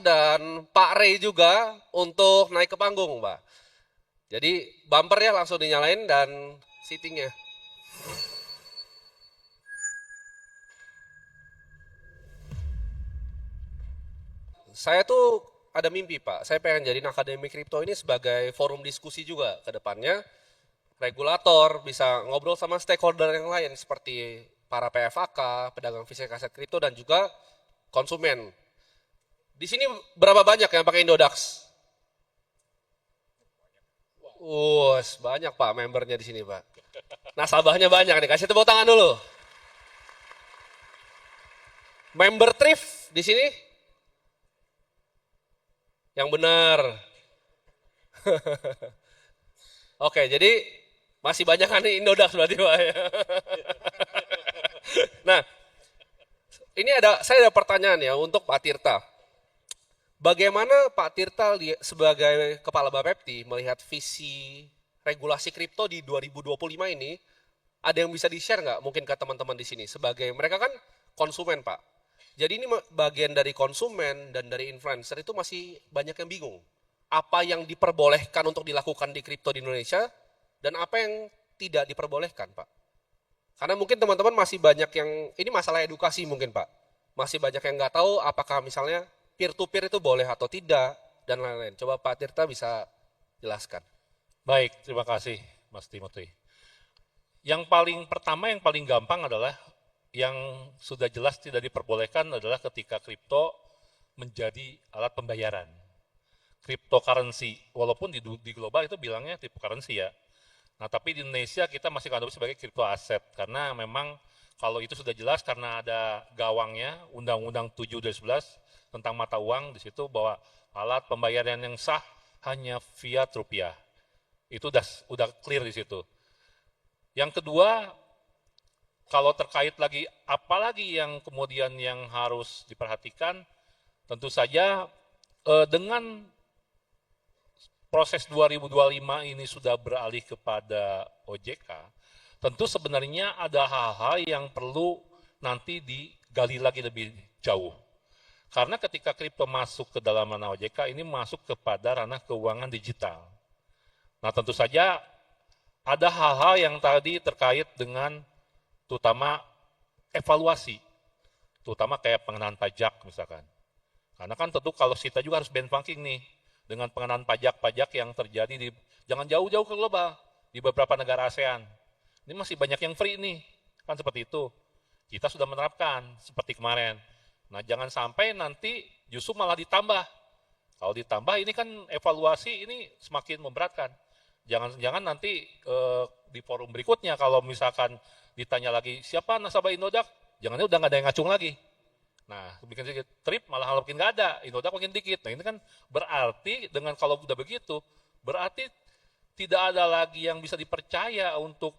dan Pak Ray juga untuk naik ke panggung, Pak. Jadi bumpernya langsung dinyalain dan seatingnya. Saya tuh ada mimpi, Pak. Saya pengen jadiin Akademi Kripto ini sebagai forum diskusi juga ke depannya. Regulator bisa ngobrol sama stakeholder yang lain seperti para PFAK, pedagang fisik aset kripto dan juga konsumen. Di sini berapa banyak yang pakai Indodax? Banyak Pak membernya di sini Pak. Nasabahnya banyak nih, kasih tepuk tangan dulu. Member thrift di sini? Yang benar. Oke, jadi masih banyak kan Indodax berarti Pak ya. Nah, ini saya ada pertanyaan ya untuk Pak Tirta. Bagaimana Pak Tirta sebagai Kepala Bapepti melihat visi regulasi kripto di 2025 ini? Ada yang bisa di-share nggak mungkin ke teman-teman di sini? Sebagai mereka kan konsumen Pak. Jadi ini bagian dari konsumen dan dari influencer itu masih banyak yang bingung. Apa yang diperbolehkan untuk dilakukan di kripto di Indonesia dan apa yang tidak diperbolehkan Pak? Karena mungkin teman-teman masih banyak yang, ini masalah edukasi mungkin Pak. Masih banyak yang nggak tahu apakah misalnya peer to peer itu boleh atau tidak dan lain-lain. Coba Pak Tirta bisa jelaskan. Baik, terima kasih Mas Timothy. Yang paling pertama, yang paling gampang adalah yang sudah jelas tidak diperbolehkan adalah ketika kripto menjadi alat pembayaran. Cryptocurrency, walaupun di global itu bilangnya cryptocurrency ya. Nah, tapi di Indonesia kita masih menganggap sebagai crypto aset karena memang kalau itu sudah jelas karena ada gawangnya Undang-Undang 7 dari 11 tentang mata uang di situ bahwa alat pembayaran yang sah hanya fiat rupiah. Itu udah clear di situ. Yang kedua, kalau terkait lagi apalagi yang kemudian yang harus diperhatikan, tentu saja dengan proses 2025 ini sudah beralih kepada OJK, tentu sebenarnya ada hal-hal yang perlu nanti digali lagi lebih jauh. Karena ketika kripto masuk ke dalam ranah OJK, ini masuk kepada ranah keuangan digital. Nah, tentu saja ada hal-hal yang tadi terkait dengan terutama evaluasi, terutama kayak pengenaan pajak misalkan. Karena kan tentu kalau kita juga harus benchmarking nih dengan pengenaan pajak-pajak yang terjadi di jangan jauh-jauh ke global di beberapa negara ASEAN. Ini masih banyak yang free nih, kan seperti itu. Kita sudah menerapkan seperti kemarin. Nah, jangan sampai nanti justru malah ditambah. Kalau ditambah ini kan evaluasi ini semakin memberatkan. Jangan-jangan nanti di forum berikutnya kalau misalkan ditanya lagi siapa nasabah Indodax, jangan udah nggak ada yang ngacung lagi. Nah, bikin sedikit trip malah makin nggak ada, Indodax makin dikit. Nah, ini kan berarti dengan kalau udah begitu, berarti tidak ada lagi yang bisa dipercaya untuk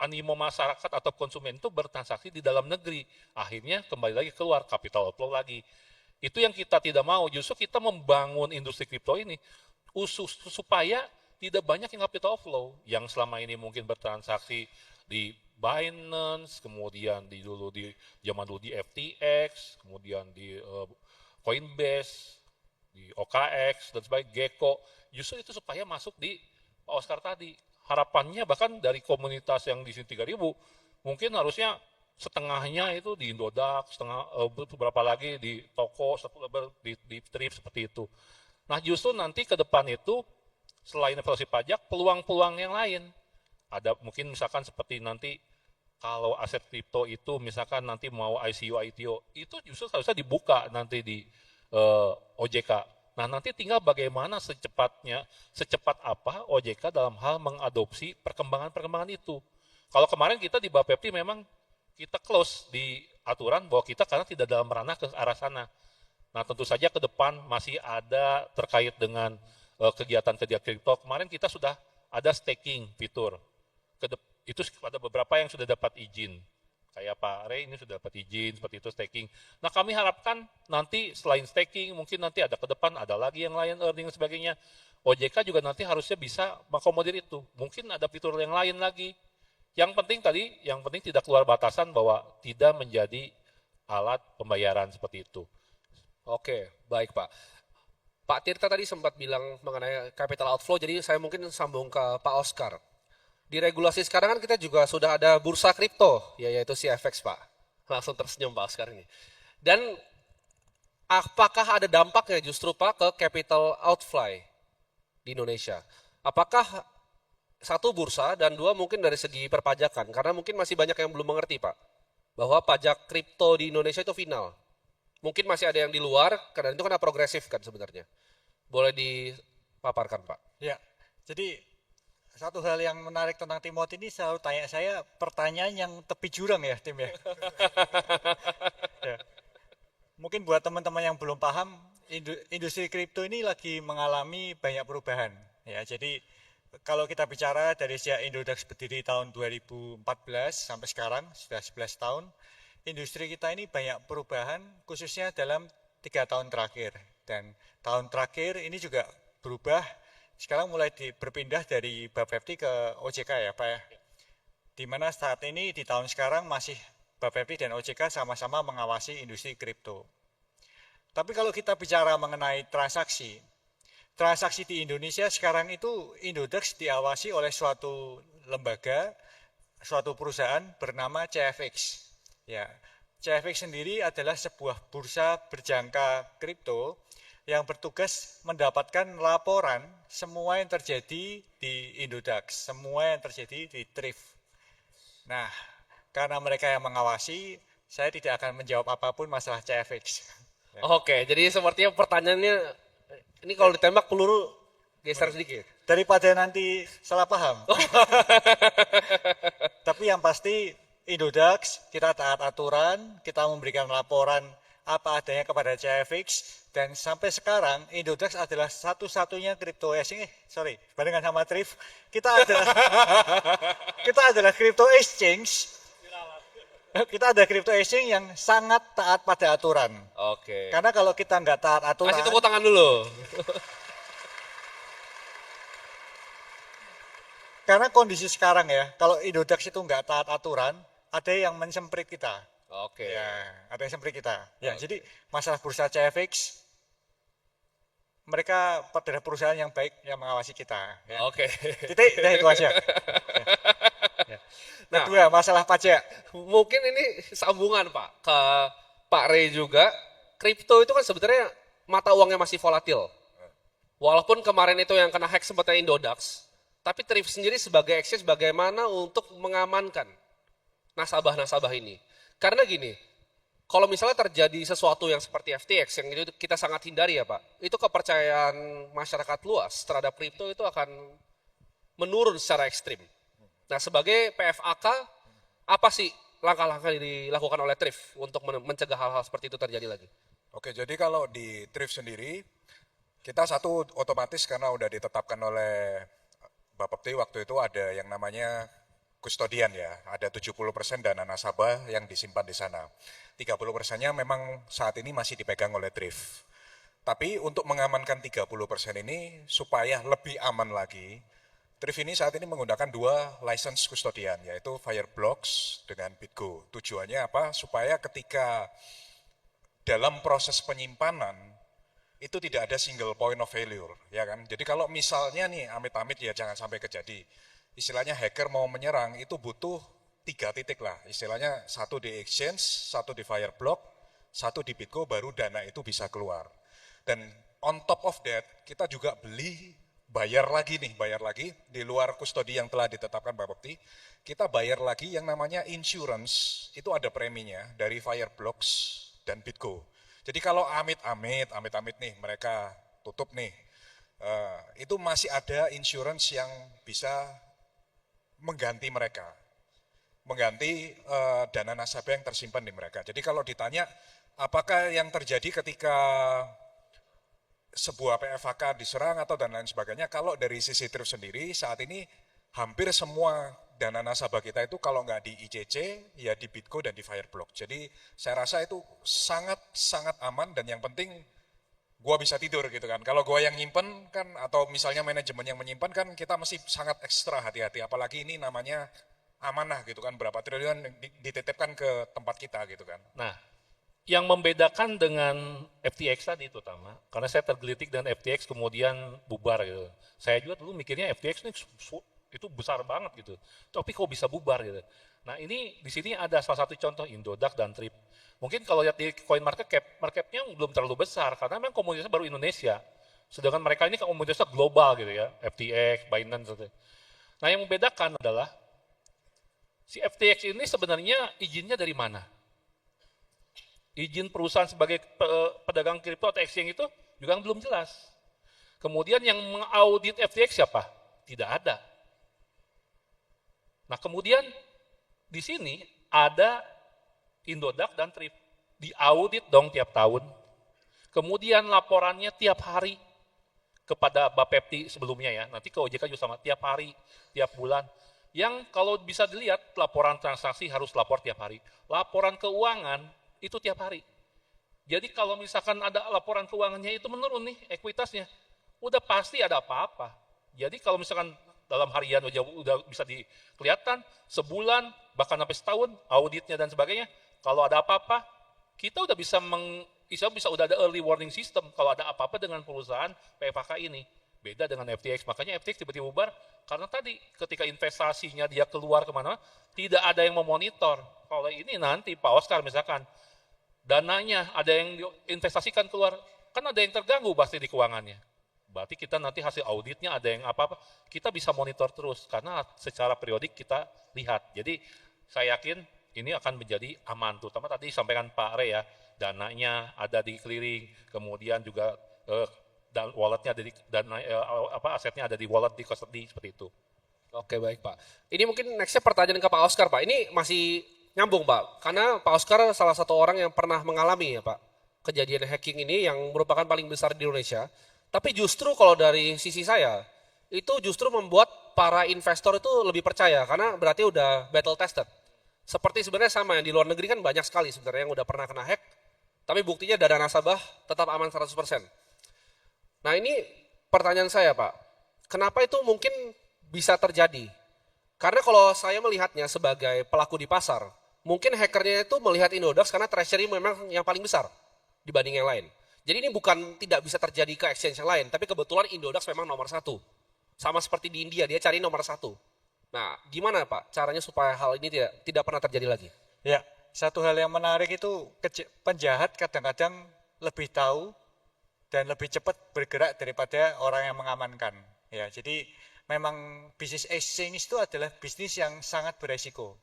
animo masyarakat atau konsumen itu bertransaksi di dalam negeri. Akhirnya kembali lagi keluar capital outflow lagi. Itu yang kita tidak mau. Justru kita membangun industri kripto ini supaya tidak banyak yang capital outflow yang selama ini mungkin bertransaksi di Binance, kemudian zaman dulu di FTX, kemudian di Coinbase, di OKX dan sebagainya, Gecko. Justru itu supaya masuk di Pak Oscar tadi. Harapannya bahkan dari komunitas yang di sini 3.000, mungkin harusnya setengahnya itu di Indodax, beberapa lagi di toko, di thrift seperti itu. Nah, justru nanti ke depan itu selain evaluasi pajak, peluang-peluang yang lain. Ada mungkin misalkan seperti nanti kalau aset kripto itu misalkan nanti mau ICO, ITO, itu justru harusnya dibuka nanti di OJK. Nah, nanti tinggal bagaimana secepat apa OJK dalam hal mengadopsi perkembangan-perkembangan itu. Kalau kemarin kita di Bapepti memang kita close di aturan bahwa kita karena tidak dalam ranah ke arah sana. Nah, tentu saja ke depan masih ada terkait dengan kegiatan-kegiatan kripto. Kemarin kita sudah ada staking fitur. Itu ada beberapa yang sudah dapat izin. Kayak Pak Ray ini sudah dapat izin, seperti itu staking. Nah, kami harapkan nanti selain staking, mungkin nanti ada ke depan, ada lagi yang lain earning dan sebagainya. OJK juga nanti harusnya bisa mengakomodir itu. Mungkin ada fitur yang lain lagi. Yang penting tidak keluar batasan bahwa tidak menjadi alat pembayaran seperti itu. Oke, baik Pak. Pak Tirta tadi sempat bilang mengenai capital outflow, jadi saya mungkin sambung ke Pak Oscar. Di regulasi sekarang kan kita juga sudah ada bursa kripto, yaitu CFX Pak. Langsung tersenyum Pak Oscar ini. Dan apakah ada dampaknya justru Pak ke capital outflow di Indonesia? Apakah satu bursa dan dua mungkin dari segi perpajakan, karena mungkin masih banyak yang belum mengerti Pak, bahwa pajak kripto di Indonesia itu final. Mungkin masih ada yang di luar, karena itu kan progresif kan sebenarnya. Boleh dipaparkan Pak? Ya, jadi satu hal yang menarik tentang Timothy ini selalu tanya saya pertanyaan yang tepi jurang ya Tim ya. Ya. Mungkin buat teman-teman yang belum paham, industri kripto ini lagi mengalami banyak perubahan. Ya, jadi kalau kita bicara dari sejak Indodax berdiri tahun 2014 sampai sekarang sudah 11 tahun, industri kita ini banyak perubahan khususnya dalam 3 tahun terakhir. Dan tahun terakhir ini juga berubah, sekarang mulai berpindah dari Bapepti ke OJK ya Pak ya. Di mana saat ini di tahun sekarang masih Bapepti dan OJK sama-sama mengawasi industri kripto. Tapi kalau kita bicara mengenai transaksi di Indonesia sekarang itu Indodax diawasi oleh suatu lembaga, suatu perusahaan bernama CFX. Ya, CFX sendiri adalah sebuah bursa berjangka kripto yang bertugas mendapatkan laporan semua yang terjadi di Indodax, semua yang terjadi di Thrift. Nah, karena mereka yang mengawasi, saya tidak akan menjawab apapun masalah CFX. Oke, jadi sepertinya pertanyaannya, ini kalau ditembak peluru geser sedikit. Daripada nanti salah paham. Tapi yang pasti Indodax, kita taat aturan, kita memberikan laporan apa adanya kepada CFX, dan sampai sekarang Indodax adalah satu-satunya crypto exchange, bandingkan sama Thrift, kita adalah crypto exchange, yang sangat taat pada aturan. Oke. Karena kalau kita nggak taat aturan, Kasih tepuk tangan dulu. karena kondisi sekarang ya, kalau Indodax itu nggak taat aturan, ada yang mensemprit kita. Oke. Ya, ada yang semprit kita. Ya, jadi masalah bursa CFX, mereka adalah perusahaan yang baik yang mengawasi kita. Ya. Oke. Titik, udah itu aja. Ya. Ya. Nah, Kedua, masalah pajak. mungkin ini sambungan Pak ke Pak Ray juga. Kripto itu kan sebenarnya mata uangnya masih volatil. Walaupun kemarin itu yang kena hack sebetulnya Indodax, tapi Thrift sendiri sebagai exchange bagaimana untuk mengamankan nasabah-nasabah ini. Karena gini, kalau misalnya terjadi sesuatu yang seperti FTX yang itu kita sangat hindari ya Pak, itu kepercayaan masyarakat luas terhadap kripto itu akan menurun secara ekstrim. Nah sebagai PFAK, apa sih langkah-langkah yang dilakukan oleh Thrift untuk mencegah hal-hal seperti itu terjadi lagi? Oke, jadi kalau di Thrift sendiri, kita satu otomatis karena udah ditetapkan oleh Bapepti waktu itu ada yang namanya kustodian ya, ada 70% dana nasabah yang disimpan di sana. 30%-nya memang saat ini masih dipegang oleh Thrift. Tapi untuk mengamankan 30% ini supaya lebih aman lagi, Thrift ini saat ini menggunakan dua license kustodian, yaitu Fireblocks dengan BitGo. Tujuannya apa? Supaya ketika dalam proses penyimpanan itu tidak ada single point of failure, ya kan? Jadi kalau misalnya nih amit-amit ya jangan sampai kejadi. Istilahnya hacker mau menyerang itu butuh 3 titik lah. Istilahnya satu di exchange, satu di Fireblock, satu di BitGo baru dana itu bisa keluar. Dan on top of that kita juga bayar lagi di luar kustodi yang telah ditetapkan Bapepti. Kita bayar lagi yang namanya insurance, itu ada preminya dari Fireblocks dan BitGo. Jadi kalau amit-amit nih mereka tutup nih, itu masih ada insurance yang bisa mengganti dana nasabah yang tersimpan di mereka. Jadi kalau ditanya apakah yang terjadi ketika sebuah PFAK diserang atau dan lain sebagainya, kalau dari sisi Thrift sendiri saat ini hampir semua dana nasabah kita itu kalau nggak di ICC ya di BitGo dan di Fireblock. Jadi saya rasa itu sangat aman dan yang penting gua bisa tidur gitu kan. Kalau gua yang nyimpen kan atau misalnya manajemen yang menyimpan kan kita mesti sangat ekstra hati-hati. Apalagi ini namanya amanah gitu kan, berapa triliun dititipkan ke tempat kita gitu kan. Nah, Yang membedakan dengan FTX tadi terutama, karena saya tergelitik dengan FTX kemudian bubar gitu. Saya juga dulu mikirnya FTX ini itu besar banget gitu, tapi kok bisa bubar gitu. Nah ini di sini ada salah satu contoh Indodax dan Trip. Mungkin kalau lihat di coin market cap, marketnya belum terlalu besar karena memang komunitasnya baru Indonesia. Sedangkan mereka ini komunitasnya global gitu ya, FTX, Binance gitu. Nah yang membedakan adalah si FTX ini sebenarnya izinnya dari mana? Izin perusahaan sebagai pedagang kripto atau exchange itu juga belum jelas. Kemudian yang mengaudit FTX siapa? Tidak ada. Nah kemudian di sini ada Indodax dan Trip. Diaudit dong tiap tahun. Kemudian laporannya tiap hari kepada Bapepti sebelumnya ya. Nanti ke OJK juga sama, tiap hari, tiap bulan. Yang kalau bisa dilihat laporan transaksi harus lapor tiap hari. Laporan keuangan itu tiap hari. Jadi kalau misalkan ada laporan keuangannya itu menurun nih ekuitasnya, udah pasti ada apa-apa. Jadi kalau misalkan dalam harian udah bisa kelihatan, sebulan, bahkan sampai setahun, auditnya dan sebagainya, kalau ada apa-apa, kita udah bisa udah ada early warning system kalau ada apa-apa dengan perusahaan PFK ini. Beda dengan FTX, makanya FTX tiba-tiba bubar, karena tadi ketika investasinya dia keluar kemana, tidak ada yang memonitor. Kalau ini nanti Pak Oscar misalkan, dananya ada yang diinvestasikan keluar, kan ada yang terganggu pasti di keuangannya. Berarti kita nanti hasil auditnya ada yang apa-apa, kita bisa monitor terus, karena secara periodik kita lihat. Jadi saya yakin ini akan menjadi aman, terutama tadi disampaikan Pak Re ya, dananya ada di clearing, kemudian juga dan walletnya ada di, asetnya ada di wallet di custody, seperti itu. Oke baik Pak. Ini mungkin nextnya pertanyaan ke Pak Oscar Pak. Ini masih nyambung Pak, karena Pak Oscar salah satu orang yang pernah mengalami ya Pak, kejadian hacking ini yang merupakan paling besar di Indonesia. Tapi justru kalau dari sisi saya, itu justru membuat para investor itu lebih percaya, karena berarti udah battle tested. Seperti sebenarnya sama yang di luar negeri kan banyak sekali sebenarnya yang udah pernah kena hack, tapi buktinya dana nasabah tetap aman 100%. Nah ini pertanyaan saya Pak, kenapa itu mungkin bisa terjadi? Karena kalau saya melihatnya sebagai pelaku di pasar, mungkin hackernya itu melihat Indodax karena treasury memang yang paling besar dibanding yang lain. Jadi ini bukan tidak bisa terjadi ke exchange yang lain, tapi kebetulan Indodax memang nomor 1. Sama seperti di India, dia cari nomor 1. Nah, gimana Pak caranya supaya hal ini tidak pernah terjadi lagi? Ya, satu hal yang menarik itu penjahat kadang-kadang lebih tahu dan lebih cepat bergerak daripada orang yang mengamankan. Ya, jadi memang bisnis exchange itu adalah bisnis yang sangat beresiko.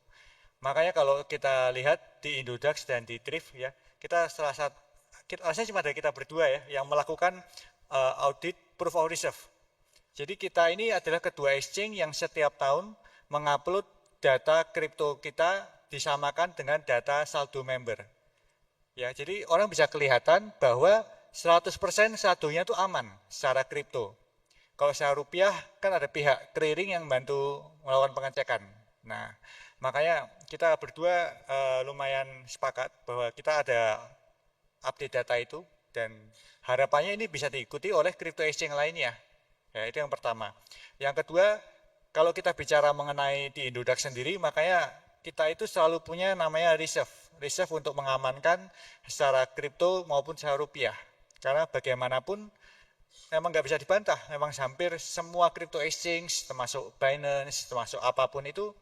Makanya kalau kita lihat di Indodax dan di Thrift ya, rasanya cuma ada kita berdua ya yang melakukan audit proof of reserve. Jadi kita ini adalah kedua exchange yang setiap tahun mengupload data kripto kita disamakan dengan data saldo member. Ya, jadi orang bisa kelihatan bahwa 100% saldonya itu aman secara kripto. Kalau secara rupiah kan ada pihak clearing yang bantu melakukan pengecekan. Nah, makanya kita berdua lumayan sepakat bahwa kita ada update data itu dan harapannya ini bisa diikuti oleh crypto exchange lainnya. Ya, itu yang pertama. Yang kedua, kalau kita bicara mengenai di Indodax sendiri, makanya kita itu selalu punya namanya reserve untuk mengamankan secara kripto maupun secara rupiah. Karena bagaimanapun memang nggak bisa dibantah, memang hampir semua crypto exchange, termasuk Binance, termasuk apapun itu,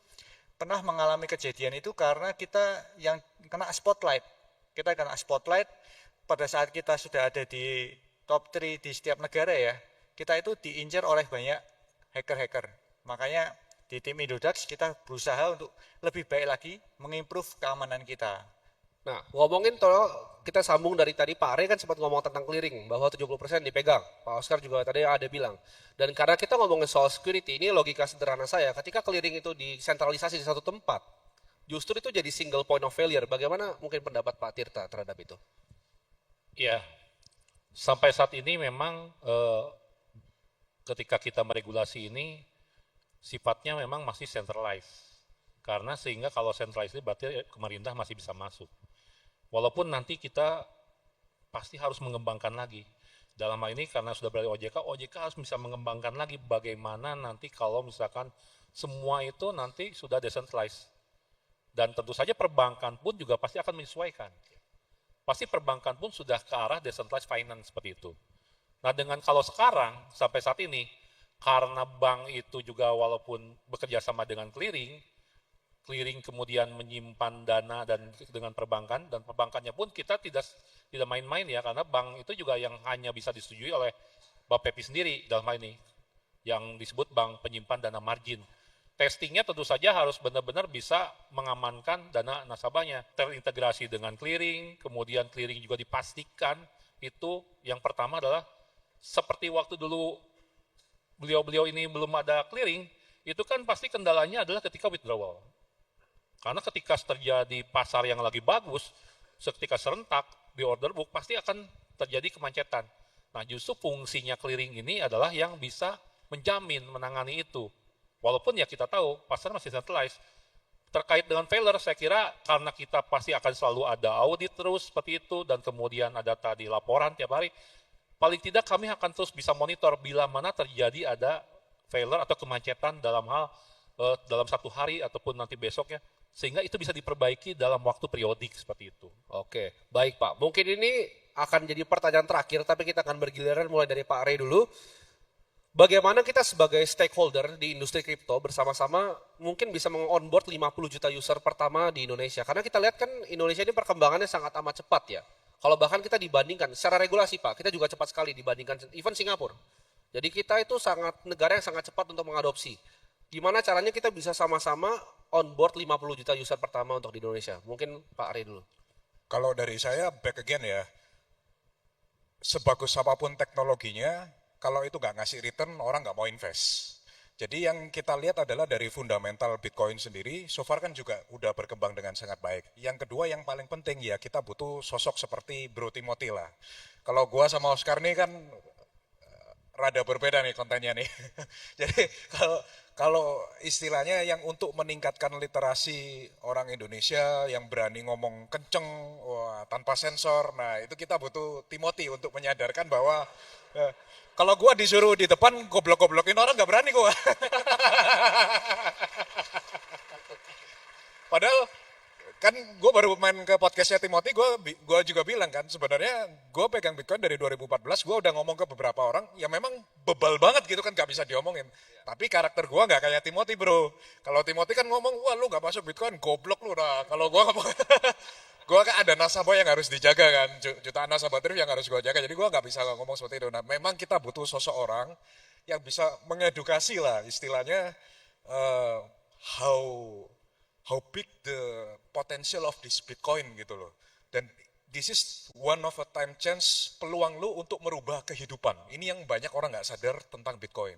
pernah mengalami kejadian itu karena kita yang kena spotlight. Kita kena spotlight pada saat kita sudah ada di top 3 di setiap negara ya, kita itu diincar oleh banyak hacker-hacker. Makanya di tim Indodax kita berusaha untuk lebih baik lagi mengimprove keamanan kita. Nah, ngomongin kita sambung dari tadi Pak Re kan sempat ngomong tentang clearing, bahwa 70% dipegang. Pak Oscar juga tadi ada bilang. Dan karena kita ngomongin soal security, ini logika sederhana saya, ketika clearing itu disentralisasi di satu tempat, justru itu jadi single point of failure. Bagaimana mungkin pendapat Pak Tirta terhadap itu? Ya, sampai saat ini memang ketika kita meregulasi ini, sifatnya memang masih centralized. Karena sehingga kalau centralized itu berarti pemerintah masih bisa masuk. Walaupun nanti kita pasti harus mengembangkan lagi. Dalam hal ini karena sudah berada di OJK harus bisa mengembangkan lagi bagaimana nanti kalau misalkan semua itu nanti sudah decentralized. Dan tentu saja perbankan pun juga pasti akan menyesuaikan. pasti perbankan pun sudah ke arah decentralized finance seperti itu. Nah dengan kalau sekarang sampai saat ini, karena bank itu juga walaupun bekerja sama dengan clearing kemudian menyimpan dana dan dengan perbankan, dan perbankannya pun kita tidak main-main ya, karena bank itu juga yang hanya bisa disetujui oleh Bapepti sendiri dalam hal ini, yang disebut bank penyimpan dana margin. Testingnya tentu saja harus benar-benar bisa mengamankan dana nasabahnya, terintegrasi dengan clearing, kemudian clearing juga dipastikan. Itu yang pertama adalah seperti waktu dulu beliau-beliau ini belum ada clearing, itu kan pasti kendalanya adalah ketika withdrawal. Karena ketika terjadi pasar yang lagi bagus, ketika serentak di order book pasti akan terjadi kemacetan. Nah justru fungsinya clearing ini adalah yang bisa menjamin, menangani itu. Walaupun ya kita tahu pasar masih centralized. Terkait dengan failure, saya kira karena kita pasti akan selalu ada audit terus seperti itu, dan kemudian ada tadi laporan tiap hari, paling tidak kami akan terus bisa monitor bila mana terjadi ada failure atau kemacetan dalam hal dalam satu hari ataupun nanti besoknya, sehingga itu bisa diperbaiki dalam waktu periodik seperti itu. Oke, baik Pak. Mungkin ini akan jadi pertanyaan terakhir, tapi kita akan bergiliran mulai dari Pak Ray dulu. Bagaimana kita sebagai stakeholder di industri kripto bersama-sama mungkin bisa meng-onboard 50 juta user pertama di Indonesia? Karena kita lihat kan Indonesia ini perkembangannya sangat amat cepat ya. Kalau bahkan kita dibandingkan secara regulasi Pak, kita juga cepat sekali dibandingkan even Singapura. Jadi kita itu sangat negara yang sangat cepat untuk mengadopsi. Gimana caranya kita bisa sama-sama onboard 50 juta user pertama untuk di Indonesia? Mungkin Pak Ray dulu. Kalau dari saya back again ya, sebagus apapun teknologinya, kalau itu nggak ngasih return, orang nggak mau invest. Jadi yang kita lihat adalah dari fundamental Bitcoin sendiri, so far kan juga udah berkembang dengan sangat baik. Yang kedua yang paling penting ya, kita butuh sosok seperti Bro Timothy lah. Kalau gua sama Oscar nih kan rada berbeda nih kontennya nih. Jadi kalau istilahnya yang untuk meningkatkan literasi orang Indonesia yang berani ngomong kenceng, tanpa sensor, nah itu kita butuh Timothy untuk menyadarkan bahwa kalau gua disuruh di depan goblok-goblokin orang nggak berani gua. Padahal kan gue baru main ke podcastnya Timothy, gue juga bilang kan sebenarnya gue pegang Bitcoin dari 2014, gue udah ngomong ke beberapa orang yang memang bebal banget gitu kan, gak bisa diomongin. Tapi karakter gue gak kayak Timothy bro. Kalau Timothy kan ngomong, wah lu gak masuk Bitcoin, goblok lu. Nah kalau gue ngomong, gue kan ada nasabah yang harus dijaga kan, jutaan nasabah terus yang harus gue jaga. Jadi gue gak bisa ngomong seperti itu. Nah memang kita butuh sosok orang yang bisa mengedukasi lah istilahnya, how big the potential of this Bitcoin gitu loh. Dan this is one of a time chance, peluang lu untuk merubah kehidupan. Ini yang banyak orang nggak sadar tentang Bitcoin.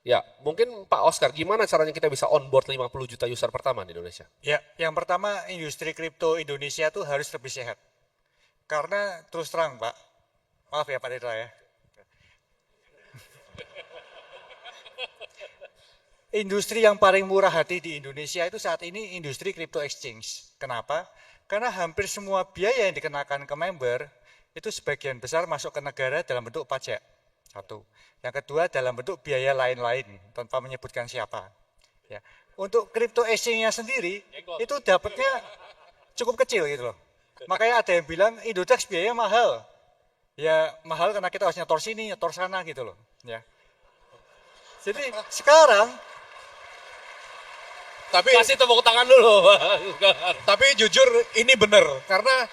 Ya, mungkin Pak Oscar, gimana caranya kita bisa onboard 50 juta user pertama di Indonesia? Ya, yang pertama industri kripto Indonesia tuh harus lebih sehat. Karena terus terang Pak, maaf ya Pak Ditra ya. Industri yang paling murah hati di Indonesia itu saat ini industri crypto exchange. Kenapa? Karena hampir semua biaya yang dikenakan ke member itu sebagian besar masuk ke negara dalam bentuk pajak. Satu. Yang kedua dalam bentuk biaya lain-lain tanpa menyebutkan siapa. Ya. Untuk crypto exchange-nya sendiri itu dapatnya cukup kecil gitu loh. Makanya ada yang bilang Indodax biaya mahal. Ya mahal karena kita harus nyetor sini, nyetor sana gitu loh. Ya. Jadi sekarang Kasih tepuk tangan dulu. Tapi jujur ini bener, karena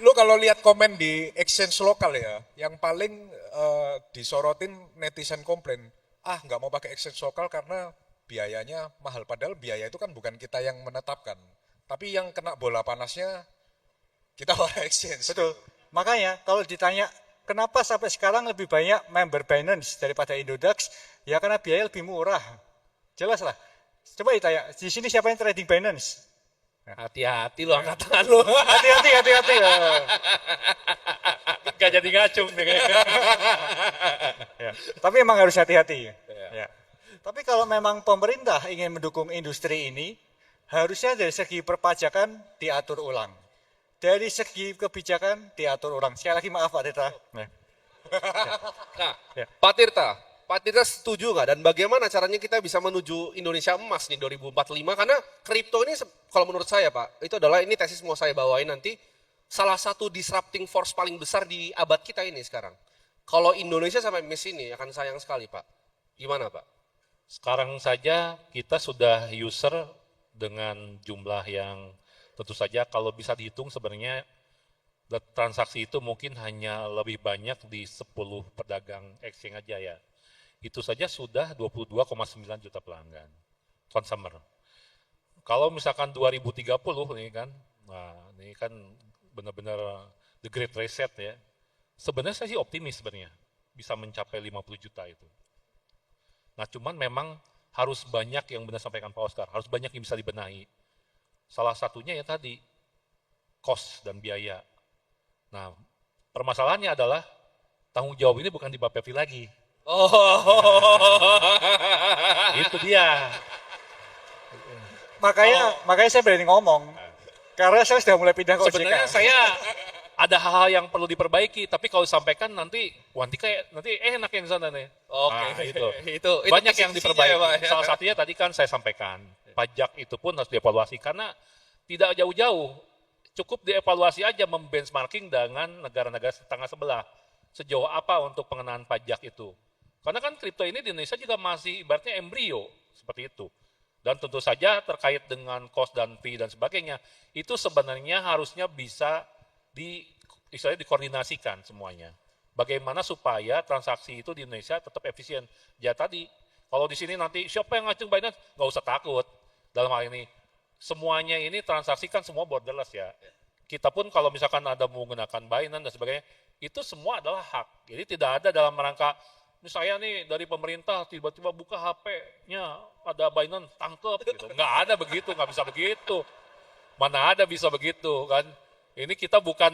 lu kalau lihat komen di exchange lokal ya, yang paling disorotin netizen komplain, nggak mau pakai exchange lokal karena biayanya mahal. Padahal biaya itu kan bukan kita yang menetapkan, tapi yang kena bola panasnya kita orang exchange. betul. Makanya kalau ditanya kenapa sampai sekarang lebih banyak member Binance daripada Indodax, ya karena biaya lebih murah. Jelas lah. Coba ditanya, di sini siapa yang trading Binance? Hati-hati lu angkat tangan lu. Hati-hati. Gak jadi ngacung nih. Ya, tapi emang harus hati-hati. Ya. Tapi kalau memang pemerintah ingin mendukung industri ini, harusnya dari segi perpajakan diatur ulang. Dari segi kebijakan diatur ulang. Sekali lagi maaf Pak Tirta. Ya. Nah, Ya. Pak Tirta setuju nggak? Dan bagaimana caranya kita bisa menuju Indonesia emas nih 2045? Karena kripto ini kalau menurut saya Pak, itu adalah ini tesis mau saya bawain nanti, salah satu disrupting force paling besar di abad kita ini sekarang. Kalau Indonesia sampai miss ini akan sayang sekali, Pak. Gimana, Pak? Sekarang saja kita sudah user dengan jumlah yang tentu saja kalau bisa dihitung sebenarnya transaksi itu mungkin hanya lebih banyak di 10 pedagang exchange aja ya. Itu saja sudah 22,9 juta pelanggan, consumer. Kalau misalkan 2030 nih kan, nah ini kan benar-benar the great reset ya. Sebenarnya saya sih optimis sebenarnya bisa mencapai 50 juta itu. Nah cuman memang harus banyak yang benar sampaikan Pak Oscar, harus banyak yang bisa dibenahi. Salah satunya ya tadi, cost dan biaya. Nah, permasalahannya adalah tanggung jawab ini bukan di Bapepti lagi. Oh. Itu dia. Makanya saya berani ngomong. Karena saya sudah mulai pindah ke OJK. Sebenarnya saya ada hal-hal yang perlu diperbaiki, tapi kalau disampaikan nanti enak yang sana nih. Oke, Nah, itu banyak kisi-kisinya yang diperbaiki. ya, Pak, ya. Salah satunya tadi kan saya sampaikan, pajak itu pun harus dievaluasi karena tidak jauh-jauh, cukup dievaluasi aja membenchmarking dengan negara-negara tetangga sebelah. Sejauh apa untuk pengenaan pajak itu. Karena kan kripto ini di Indonesia juga masih ibaratnya embrio, seperti itu. Dan tentu saja terkait dengan cost dan fee dan sebagainya, itu sebenarnya harusnya bisa istilahnya dikoordinasikan semuanya. Bagaimana supaya transaksi itu di Indonesia tetap efisien. Ya tadi, kalau di sini nanti siapa yang ngacung Binance, nggak usah takut. Dalam hal ini, semuanya ini transaksi kan semua borderless ya. Kita pun kalau misalkan ada menggunakan Binance dan sebagainya, itu semua adalah hak. Jadi tidak ada dalam rangka, misalnya nih dari pemerintah tiba-tiba buka HP-nya, ada Binance, tangkep gitu. Nggak ada begitu, nggak bisa begitu. Mana ada bisa begitu kan. Ini kita bukan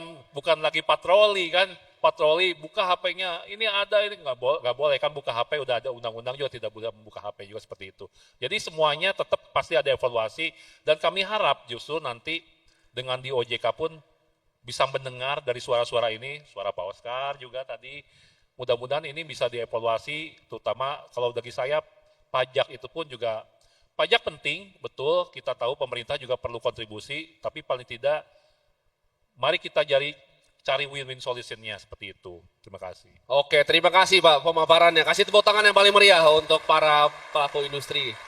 lagi patroli kan, patroli buka HP-nya, ini ada, ini nggak boleh kan buka HP, udah ada undang-undang juga tidak boleh membuka HP juga seperti itu. Jadi semuanya tetap pasti ada evaluasi dan kami harap justru nanti dengan di OJK pun bisa mendengar dari suara-suara ini, suara Pak Oscar juga tadi, mudah-mudahan ini bisa dievaluasi, terutama kalau bagi saya pajak itu pun juga, pajak penting, betul, kita tahu pemerintah juga perlu kontribusi, tapi paling tidak mari kita cari win-win solution-nya seperti itu. Terima kasih. Oke, terima kasih Pak pemaparannya. Kasih tepuk tangan yang paling meriah untuk para pelaku industri.